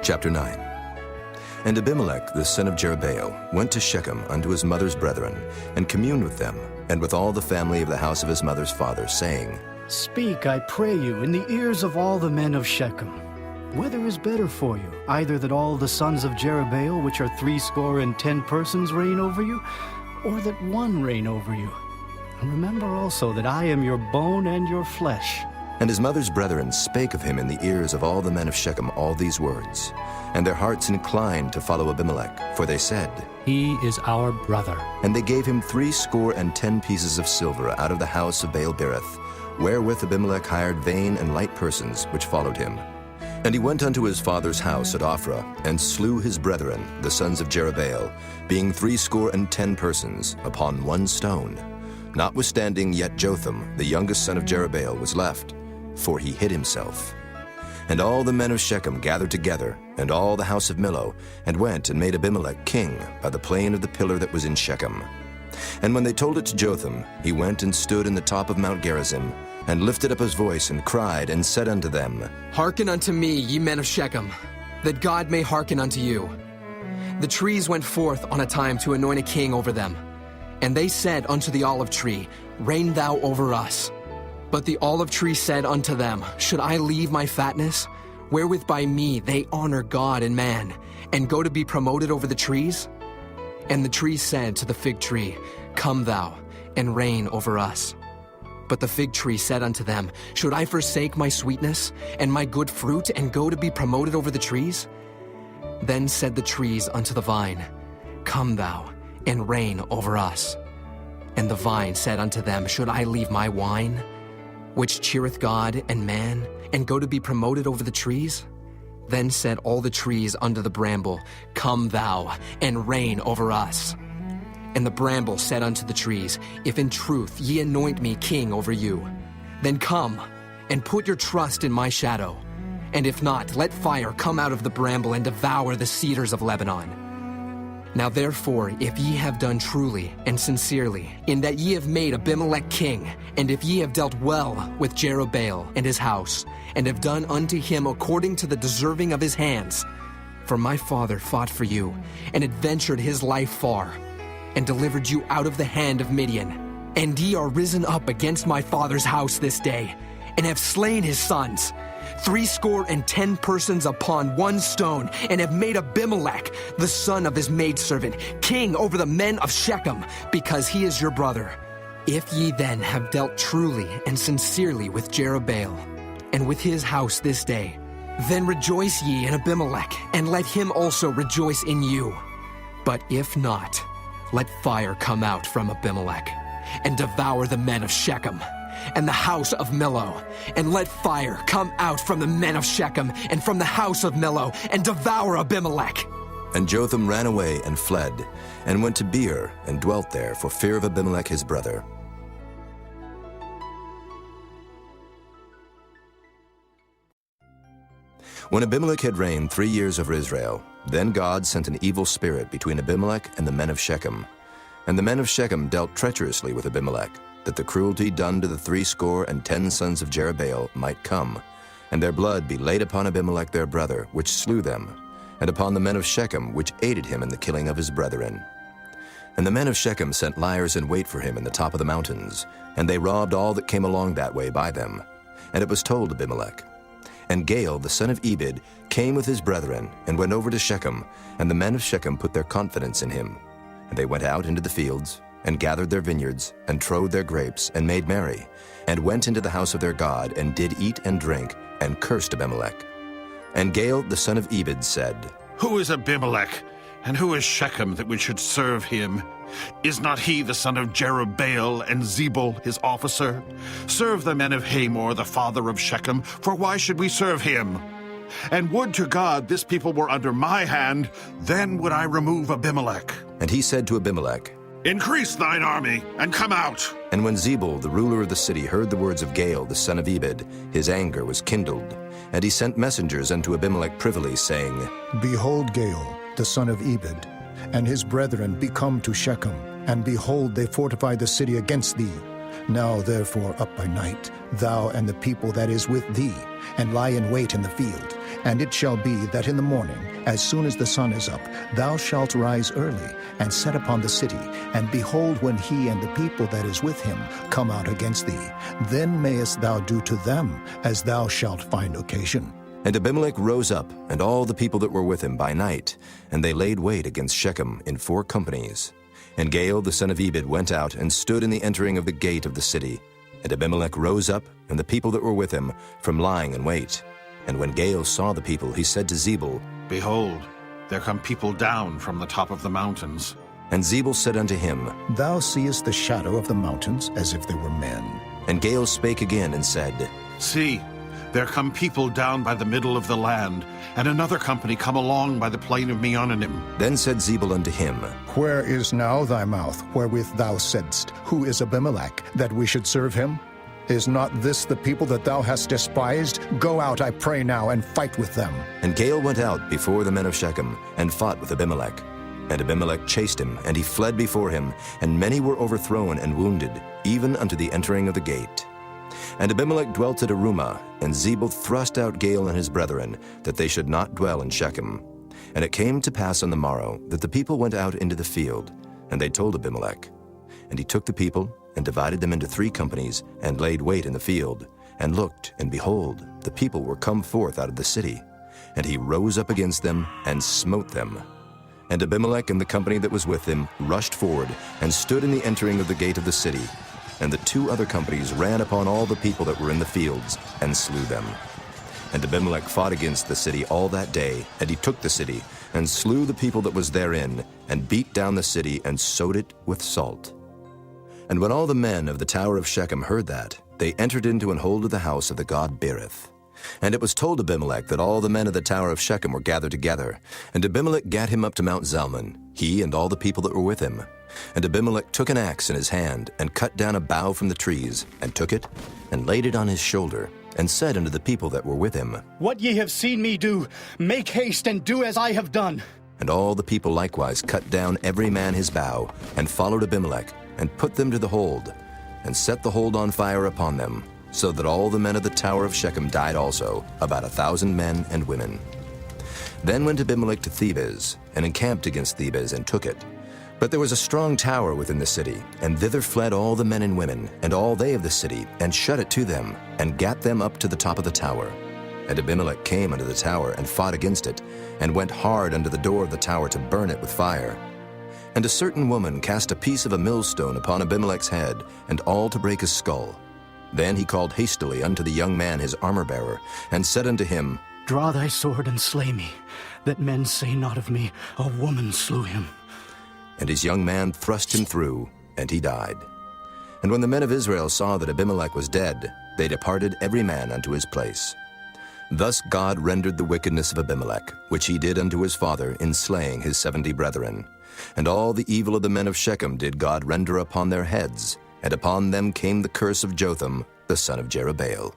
Chapter 9. And Abimelech the son of Jerubbaal went to Shechem unto his mother's brethren, and communed with them, and with all the family of the house of his mother's father, saying, Speak, I pray you, in the ears of all the men of Shechem. Whether is better for you, either that all the sons of Jerubbaal, which are 70 persons, reign over you, or that one reign over you? And remember also that I am your bone and your flesh. And his mother's brethren spake of him in the ears of all the men of Shechem all these words. And their hearts inclined to follow Abimelech, for they said, He is our brother. And they gave him 70 pieces of silver out of the house of Baal-berith, wherewith Abimelech hired vain and light persons which followed him. And he went unto his father's house at Ophrah, and slew his brethren, the sons of Jerubbaal, being 70 persons, upon one stone. Notwithstanding yet Jotham, the youngest son of Jerubbaal, was left, for he hid himself. And all the men of Shechem gathered together, and all the house of Millo, and went and made Abimelech king by the plain of the pillar that was in Shechem. And when they told it to Jotham, he went and stood in the top of Mount Gerizim, and lifted up his voice, and cried, and said unto them, Hearken unto me, ye men of Shechem, that God may hearken unto you. The trees went forth on a time to anoint a king over them. And they said unto the olive tree, Reign thou over us. But the olive tree said unto them, Should I leave my fatness, wherewith by me they honor God and man, and go to be promoted over the trees? And the tree said to the fig tree, Come thou, and reign over us. But the fig tree said unto them, Should I forsake my sweetness, and my good fruit, and go to be promoted over the trees? Then said the trees unto the vine, Come thou, and reign over us. And the vine said unto them, Should I leave my wine, which cheereth God and man, and go to be promoted over the trees? Then said all the trees unto the bramble, Come thou, and reign over us. And the bramble said unto the trees, If in truth ye anoint me king over you, then come, and put your trust in my shadow. And if not, let fire come out of the bramble, and devour the cedars of Lebanon. Now therefore, if ye have done truly and sincerely, in that ye have made Abimelech king, and if ye have dealt well with Jerubbaal and his house, and have done unto him according to the deserving of his hands, for my father fought for you, and adventured his life far, and delivered you out of the hand of Midian, and ye are risen up against my father's house this day, and have slain his sons, 70 persons upon one stone, and have made Abimelech, the son of his maidservant, king over the men of Shechem, because he is your brother. If ye then have dealt truly and sincerely with Jerubbaal, and with his house this day, then rejoice ye in Abimelech, and let him also rejoice in you. But if not, let fire come out from Abimelech, and devour the men of Shechem, and the house of Millo, and let fire come out from the men of Shechem, and from the house of Millo, and devour Abimelech. And Jotham ran away and fled, and went to Beer, and dwelt there for fear of Abimelech his brother. When Abimelech had reigned 3 years over Israel, then God sent an evil spirit between Abimelech and the men of Shechem. And the men of Shechem dealt treacherously with Abimelech, that the cruelty done to the 70 sons of Jerubbaal might come, and their blood be laid upon Abimelech their brother, which slew them, and upon the men of Shechem, which aided him in the killing of his brethren. And the men of Shechem sent liers in wait for him in the top of the mountains, and they robbed all that came along that way by them. And it was told Abimelech. And Gaal the son of Ebed came with his brethren, and went over to Shechem, and the men of Shechem put their confidence in him. And they went out into the fields, and gathered their vineyards, and trode their grapes, and made merry, and went into the house of their God, and did eat and drink, and cursed Abimelech. And Gaal the son of Ebed said, Who is Abimelech, and who is Shechem that we should serve him? Is not he the son of Jerubbaal, and Zebul his officer? Serve the men of Hamor, the father of Shechem, for why should we serve him? And would to God this people were under my hand, then would I remove Abimelech. And he said to Abimelech, Increase thine army, and come out. And when Zebul the ruler of the city heard the words of Gaal the son of Ebed, his anger was kindled. And he sent messengers unto Abimelech privily, saying, Behold, Gaal the son of Ebed, and his brethren be come to Shechem, and behold, they fortify the city against thee. Now therefore up by night, thou and the people that is with thee, and lie in wait in the field. And it shall be that in the morning, as soon as the sun is up, thou shalt rise early, and set upon the city. And behold, when he and the people that is with him come out against thee, then mayest thou do to them as thou shalt find occasion. And Abimelech rose up, and all the people that were with him by night, and they laid wait against Shechem in 4 companies. And Gaal the son of Ebed went out and stood in the entering of the gate of the city. And Abimelech rose up, and the people that were with him, from lying in wait. And when Gaal saw the people, he said to Zebul, Behold, there come people down from the top of the mountains. And Zebul said unto him, Thou seest the shadow of the mountains as if they were men. And Gaal spake again and said, See, there come people down by the middle of the land, and another company come along by the plain of Meonanim. Then said Zebul unto him, Where is now thy mouth, wherewith thou saidst, Who is Abimelech, that we should serve him? Is not this the people that thou hast despised? Go out, I pray now, and fight with them. And Gaal went out before the men of Shechem, and fought with Abimelech. And Abimelech chased him, and he fled before him, and many were overthrown and wounded, even unto the entering of the gate. And Abimelech dwelt at Arumah, and Zebul thrust out Gaal and his brethren, that they should not dwell in Shechem. And it came to pass on the morrow, that the people went out into the field, and they told Abimelech. And he took the people, and divided them into 3 companies, and laid wait in the field, and looked, and behold, the people were come forth out of the city. And he rose up against them, and smote them. And Abimelech and the company that was with him rushed forward, and stood in the entering of the gate of the city. And the 2 other companies ran upon all the people that were in the fields, and slew them. And Abimelech fought against the city all that day, and he took the city, and slew the people that was therein, and beat down the city, and sowed it with salt. And when all the men of the tower of Shechem heard that, they entered into and hold of the house of the god Berith. And it was told Abimelech that all the men of the tower of Shechem were gathered together. And Abimelech gat him up to Mount Zalmon, he and all the people that were with him. And Abimelech took an axe in his hand, and cut down a bough from the trees, and took it, and laid it on his shoulder, and said unto the people that were with him, What ye have seen me do, make haste and do as I have done. And all the people likewise cut down every man his bough, and followed Abimelech, and put them to the hold, and set the hold on fire upon them, so that all the men of the tower of Shechem died also, about 1,000 men and women. Then went Abimelech to Thebez, and encamped against Thebez, and took it. But there was a strong tower within the city, and thither fled all the men and women, and all they of the city, and shut it to them, and gat them up to the top of the tower. And Abimelech came unto the tower, and fought against it, and went hard unto the door of the tower to burn it with fire. And a certain woman cast a piece of a millstone upon Abimelech's head, and all to break his skull. Then he called hastily unto the young man his armor-bearer, and said unto him, Draw thy sword and slay me, that men say not of me, A woman slew him. And his young man thrust him through, and he died. And when the men of Israel saw that Abimelech was dead, they departed every man unto his place. Thus God rendered the wickedness of Abimelech, which he did unto his father in slaying his 70 brethren. And all the evil of the men of Shechem did God render upon their heads, and upon them came the curse of Jotham, the son of Jerubbaal.